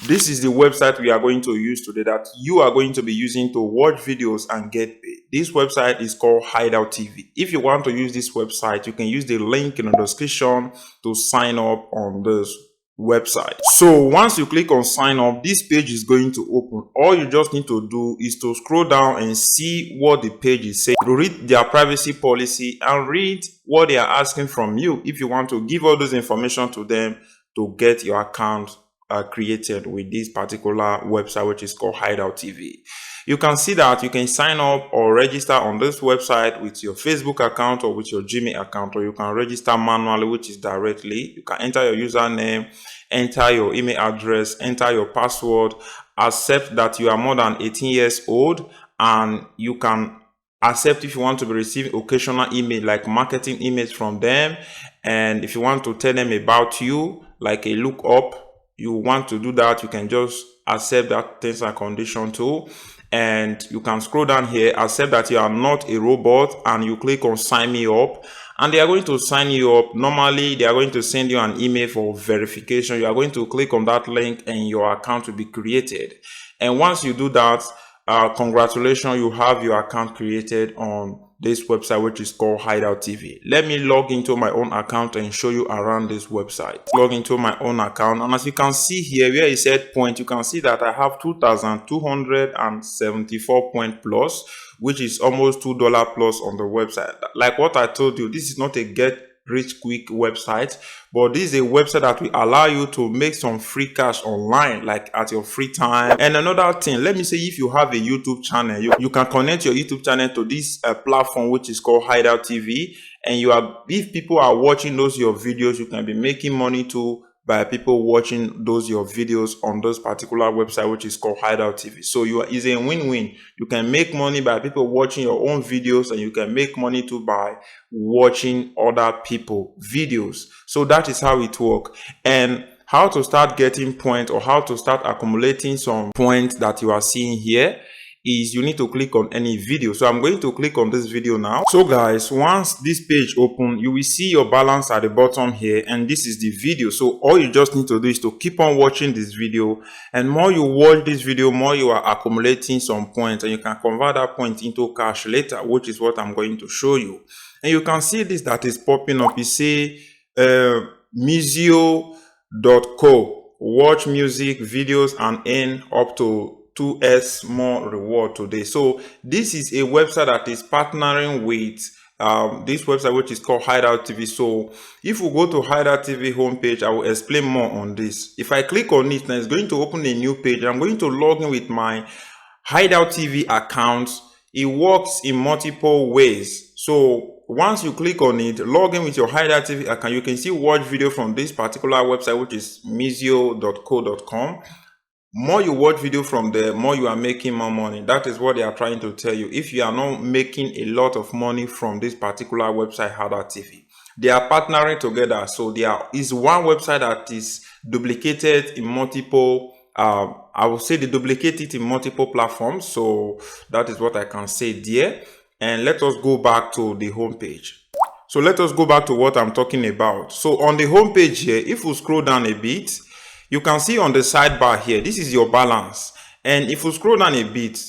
This is the website we are going to use today, that you are going to be using to watch videos and get paid. This website is called Hideouttv. If you want to use this website, you can use the link in the description to sign up on this website. So once you click on sign up, this page is going to open. All you just need to do is to scroll down and see what the page is saying. Read their privacy policy and read what they are asking from you if you want to give all this information to them to get your account created with this particular website, which is called Hideouttv. You can see that you can sign up or register on this website with your Facebook account or with your Gmail account, or you can register manually, which is directly. You can enter your username, enter your email address, enter your password, accept that you are more than 18 years old, and you can accept if you want to be receiving occasional email like marketing emails from them, and if you want to tell them about you, like a lookup, you want to do that, you can just accept that terms and condition too. And you can scroll down here, accept that you are not a robot, and you click on sign me up, and they are going to sign you up. Normally they are going to send you an email for verification. You are going to click on that link and your account will be created. And once you do that, congratulations, you have your account created on this website, which is called Hideouttv. Let me log into my own account and show you around this website. Log into my own account, and as you can see here where it said point, you can see that I have 2,274 point plus, which is almost $2 plus on the website. Like what I told you, this is not a get rich quick website, but this is a website that will allow you to make some free cash online, like at your free time. And another thing, let me say, if you have a YouTube channel, you can connect your YouTube channel to this platform, which is called Hideouttv, and if people are watching those your videos, you can be making money too by people watching those your videos on this particular website, which is called Hideouttv. So it's a win-win. You can make money by people watching your own videos, and you can make money too by watching other people videos. So that is how it works. And how to start getting points, or how to start accumulating some points that you are seeing here, is you need to click on any video. So I'm going to click on this video now. So guys, once this page open, you will see your balance at the bottom here, and this is the video. So all you just need to do is to keep on watching this video, and more you watch this video, more you are accumulating some points, and you can convert that point into cash later, which is what I'm going to show you. And you can see this that is popping up. You see Muzio.co, watch music videos and earn up to 2x more reward today. So this is a website that is partnering with this website, which is called Hideouttv. So if we go to Hideouttv homepage, I will explain more on this. If I click on it now, it's going to open a new page. I'm going to log in with my Hideouttv account. It works in multiple ways. So once you click on it, log in with your Hideouttv account, you can see watch video from this particular website, which is muzio.co.com. More you watch video from there, more you are making more money. That is what they are trying to tell you. If you are not making a lot of money from this particular website, Hideouttv, they are partnering together. So there is one website that is duplicated in multiple, I will say they duplicate it in multiple platforms. So that is what I can say there. And let us go back to the home page. So let us go back to what I'm talking about. So on the home page here, if we scroll down a bit, you can see on the sidebar here, this is your balance. And if you scroll down a bit,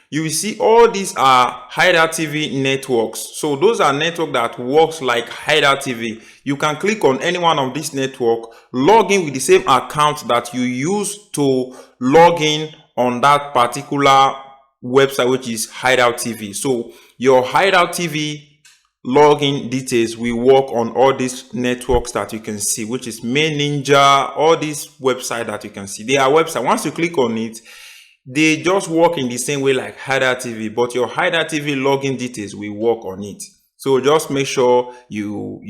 you will see all these are Hideouttv networks. So those are networks that works like Hideouttv. You can click on any one of this network, log in with the same account that you use to log in on that particular website, which is Hideouttv. So your Hideouttv login details will work on all these networks that you can see, which is Main Ninja, all these websites that you can see. They are websites. Once you click on it, they just work in the same way like Hideouttv, but your Hideouttv login details will work on it. So just make sure you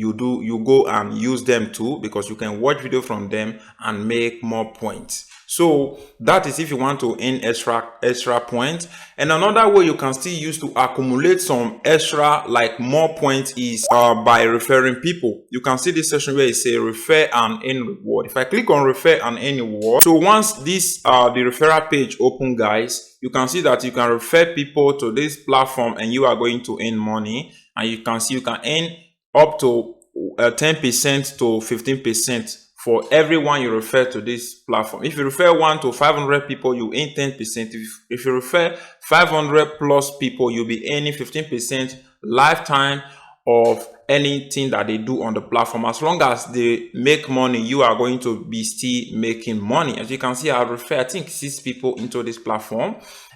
go and use them too, because you can watch video from them and make more points. So that is if you want to earn extra points. And another way you can still use to accumulate some extra, like more points, is by referring people. You can see this section where it says refer and earn reward. If I click on refer and earn reward, so once this the referral page open, guys, you can see that you can refer people to this platform and you are going to earn money. And you can see you can earn up to 10% to 15% for everyone you refer to this platform. If you refer 1 to 500 people, you earn 10%. If you refer 500 plus people, you'll be earning 15% lifetime of anything that they do on the platform. As long as they make money, you are going to be still making money. As you can see, I refer, I think, 6 people into this platform.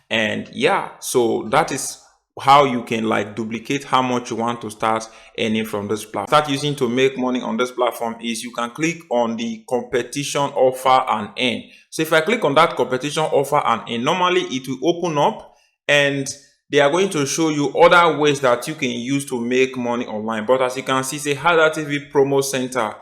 And yeah, so that is how you can like duplicate how much you want to start earning from this platform. Start using to make money on this platform is you can click on the competition offer and earn. So if I click on that competition offer and earn, normally it will open up and they are going to show you other ways that you can use to make money online. But as you can see, say Hideouttv promo center.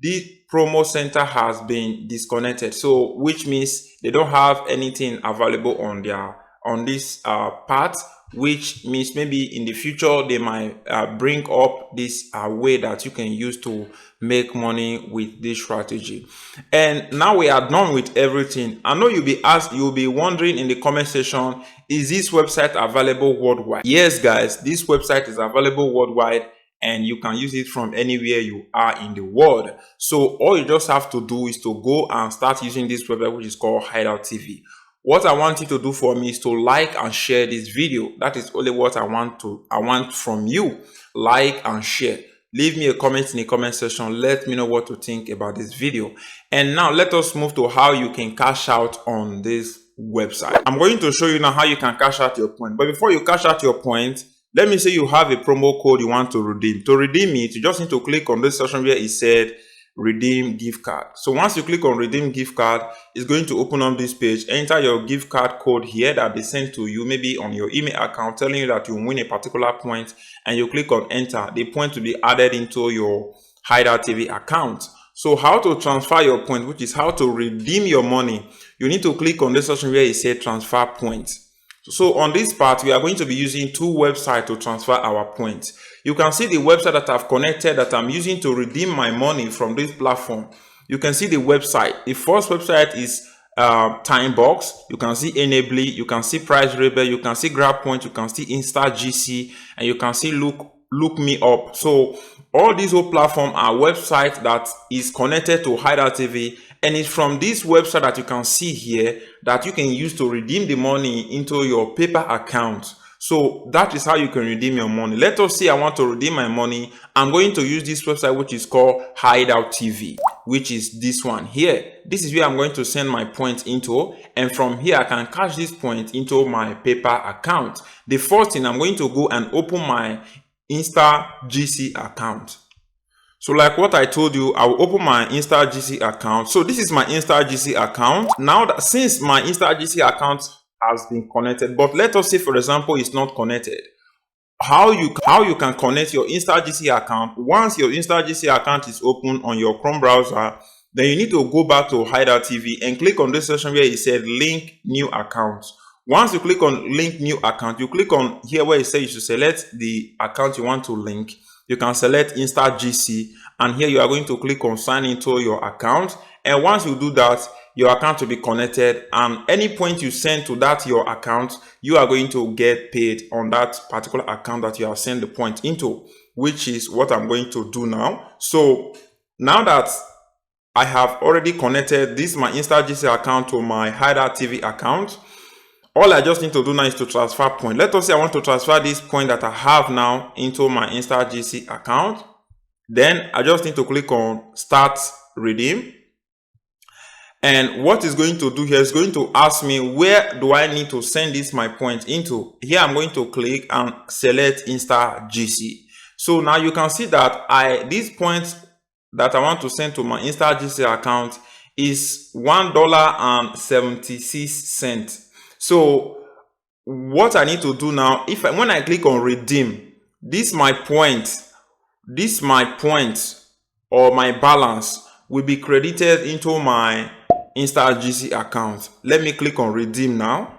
This promo center has been disconnected, so which means they don't have anything available on this part, which means maybe in the future they might bring up this way that you can use to make money with this strategy. And now we are done with everything. I know you'll be wondering in the comment section, is this website available worldwide? Yes guys, this website is available worldwide and you can use it from anywhere you are in the world. So all you just have to do is to go and start using this website, which is called Hideouttv. What I want you to do for me is to like and share this video. That is only what I want from you. Like and share. Leave me a comment in the comment section. Let me know what to think about this video. And now let us move to how you can cash out on this website. I'm going to show you now how you can cash out your point. But before you cash out your point, let me say you have a promo code you want to redeem. To redeem it, you just need to click on this section where it said redeem gift card. So once you click on redeem gift card, it's going to open up this page. Enter your gift card code here that they sent to you, maybe on your email account, telling you that you win a particular point, and you click on enter. The point to be added into your Hideouttv account. So how to transfer your point, which is how to redeem your money, you need to click on this section where it says transfer points. So on this part, we are going to be using 2 websites to transfer our points. You can see the website that I've connected that I'm using to redeem my money from this platform. You can see the website. The first website is Timebox. You can see Enably. You can see Price Rebel. You can see Grab Point. You can see InstaGC, and you can see Look Me Up. So all these whole platforms are websites that is connected to Hideouttv. And it's from this website that you can see here that you can use to redeem the money into your paper account. So that is how you can redeem your money. Let us say I want to redeem my money. I'm going to use this website, which is called Hideouttv, which is this one here. This is where I'm going to send my points into. And from here, I can cash this point into my paper account. The first thing, I'm going to go and open my InstaGC account. So like what I told you, I will open my InstaGC account. So this is my InstaGC account. Now that since my InstaGC account has been connected, but let us say for example it's not connected. How you can connect your InstaGC account? Once your InstaGC account is open on your Chrome browser, then you need to go back to Hideouttv and click on this section where it said link new account. Once you click on link new account, you click on here where it says you should select the account you want to link. You can select InstaGC, and here you are going to click on sign into your account. And once you do that, your account will be connected, and any point you send to that your account, you are going to get paid on that particular account that you have sent the point into, which is what I'm going to do now. So now that I have already connected this my InstaGC account to my Hideouttv account, all I just need to do now is to transfer point. Let us say I want to transfer this point that I have now into my InstaGC account. Then I just need to click on start redeem. And what it's going to do here is going to ask me where do I need to send this my point into. Here I'm going to click and select InstaGC. So now you can see that these points that I want to send to my InstaGC account is $1.76. So what I need to do now, when I click on redeem, this my point or my balance will be credited into my InstaGC account. Let me click on redeem now.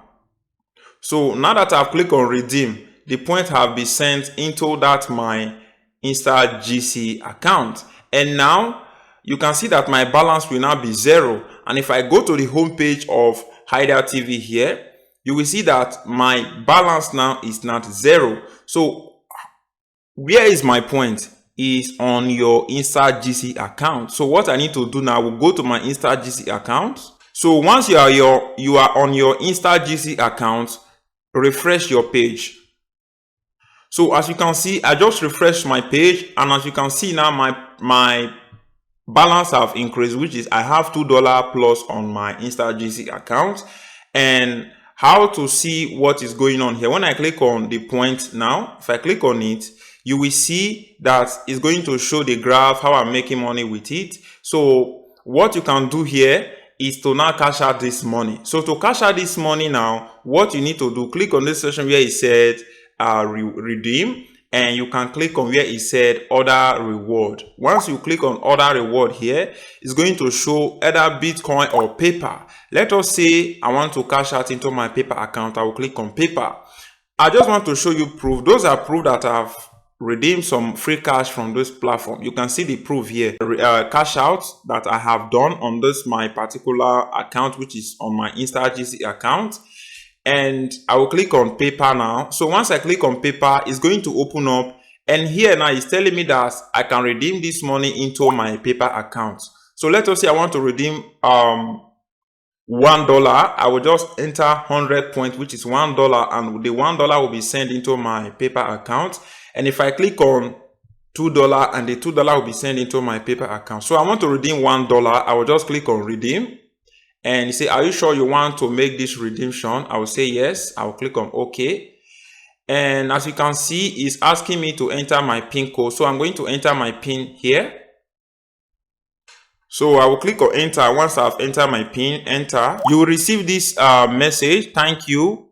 So now that I've clicked on redeem, the point have been sent into that my InstaGC account. And now you can see that my balance will now be 0. And if I go to the home page of Hideouttv here, you will see that my balance now is not 0. So where is my point? is on your InstaGC account. So what I need to do now, we'll go to my InstaGC account. So once you are on your InstaGC account, refresh your page. So as you can see, I just refreshed my page, and as you can see now, my balance have increased, which is I have $2 plus on my InstaGC account. And how to see what is going on here, when I click on the point now, if I click on it, you will see that it's going to show the graph, how I'm making money with it. So what you can do here is to now cash out this money. So to cash out this money now, what you need to do, click on this section where it said redeem, and you can click on where it said order reward. Once you click on order reward here, it's going to show either Bitcoin or paper. Let us say I want to cash out into my paper account. I will click on paper. I just want to show you proof. Those are proof that I've redeemed some free cash from this platform. You can see the proof here, cash out that I have done on this my particular account, which is on my InstaGC account. And I will click on paper now. So once I click on paper, it's going to open up, and here now it's telling me that I can redeem this money into my paper account. So let us say I want to redeem $1. I will just enter 100 points, which is $1, and the $1 will be sent into my paper account. And if I click on $2, and the $2 will be sent into my paper account. So I want to redeem $1. I will just click on redeem. And you say, are you sure you want to make this redemption? I will say yes. I will click on OK. And as you can see, it's asking me to enter my PIN code. So I'm going to enter my PIN here. So I will click on enter. Once I've entered my PIN, enter. You will receive this message. Thank you.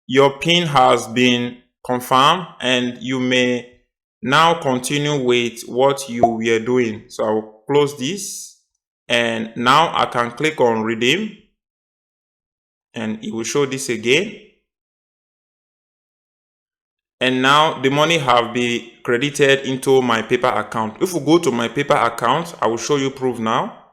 Your PIN has been confirmed, and you may now continue with what you were doing. So I will close this. And now I can click on redeem, and it will show this again. And now the money have been credited into my paper account. If we go to my paper account, I will show you proof now.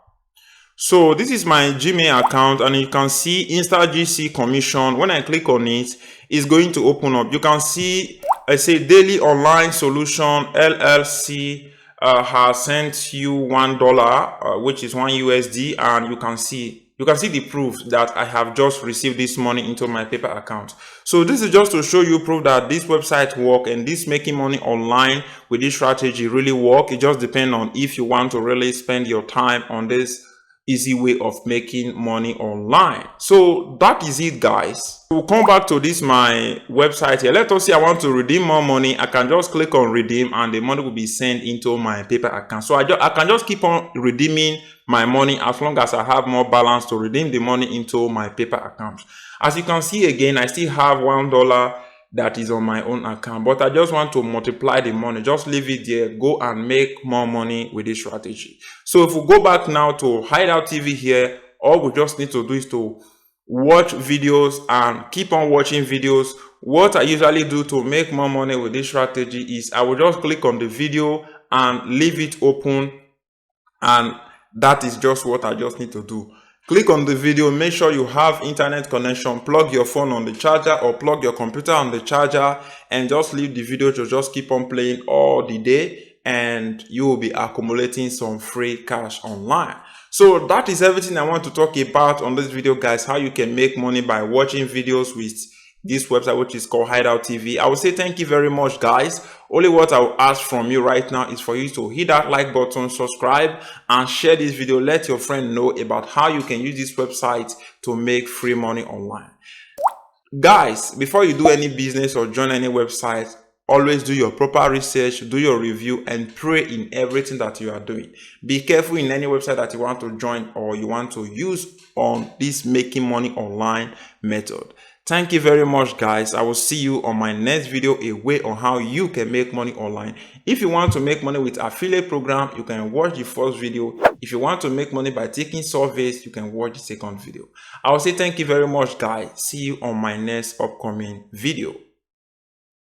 So this is my Gmail account, and you can see InstaGC commission. When I click on it, it's going to open up. You can see I say daily online solution LLC has sent you $1, which is $1 and you can see the proof that I have just received this money into my paper account. So this is just to show you proof that this website work, and this making money online with this strategy really work. It just depends on if you want to really spend your time on this easy way of making money online. So that is it, guys. We'll come back to this my website here. Let us say I want to redeem more money. I can just click on redeem, and the money will be sent into my paper account. So I can just keep on redeeming my money as long as I have more balance to redeem the money into my paper account. As you can see again, I still have $1 that is on my own account, but I just want to multiply the money. Just leave it there, go and make more money with this strategy. So if we go back now to Hideouttv here, all we just need to do is to watch videos and keep on watching videos. What I usually do to make more money with this strategy is I will just click on the video and leave it open, and that is just what I just need to do. Click on the video, make sure you have internet connection, plug your phone on the charger or plug your computer on the charger, and just leave the video to just keep on playing all the day, and you will be accumulating some free cash online. So that is everything I want to talk about on this video, guys, how you can make money by watching videos with this website, which is called Hideouttv. I will say thank you very much, guys. Only what I will ask from you right now is for you to hit that like button, subscribe, and share this video. Let your friend know about how you can use this website to make free money online. Guys, before you do any business or join any website, always do your proper research, do your review, and pray in everything that you are doing. Be careful in any website that you want to join or you want to use on this making money online method. Thank you very much, guys. I will see you on my next video, a way on how you can make money online. If you want to make money with affiliate program, you can watch the first video. If you want to make money by taking surveys, you can watch the second video. I will say thank you very much, guys. See you on my next upcoming video.